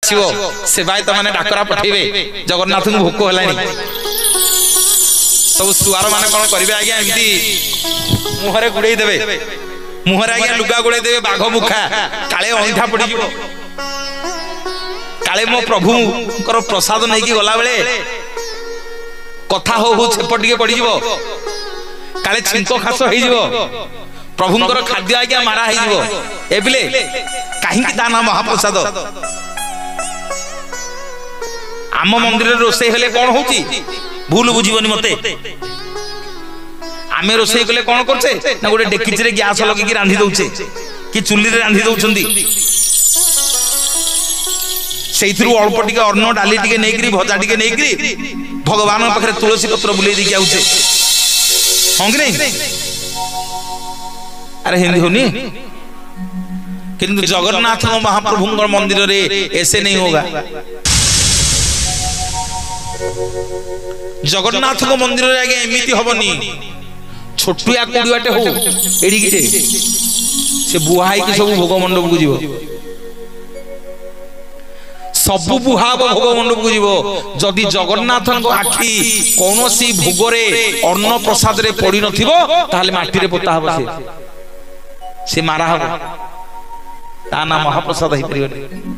आसीबो सेवायत माने डाकरा पठेबे जगन्नाथ को भोक हलानी सब सुआर माने कोन करिवे आज्ञा एमती मुहरे गुड़े देबे मुहरे आज्ञा लुगा गुड़े देबे बाघ मुखा काले अंधा पड़ी जीवो काले मो प्रभु कर प्रसाद नै की गला बेले कथा हो छेपटिके पड़ी जीवो काले छिंको खास होई जीवो प्रभुंकर खाद्य आज्ञा मारा होई जीवो एबिले काहे की दाना महाप्रसाद आम मंदिर रोसे हेले कोन होची भूल बुझीबनी मते आमे रोसे कले कोन करछे ना गोटे डेकिच रे गैस लगे की रांधी दउछे कि चुल्ली रे रांधी दउछंदी सेइथरु अल्प टिके अन्न डाली टिके नेकरी भजा टिके नेकरी भगवान पाखरे तुलसी पत्र बुले दी आउछे हों कि नहीं अरे हिंदी होनी किंतु जगन्नाथ महाप्रभु मंदिर रे ऐसे नहीं होगा जगन्नाथ को मंदिर रे आगे एमिति हबनी छोटुया कोडुआटे हो एडी किटे से बुहाई के सब भोग मंडप को जीवो सबु बुहाब भोग मंडप को जीवो जदि जगन्नाथ को आखि कोनोसी भोग रे अन्न प्रसाद रे पड़ी नथिबो ताले माटी रे पोता हबो से मारा हबो ता ना महाप्रसाद ही परिबो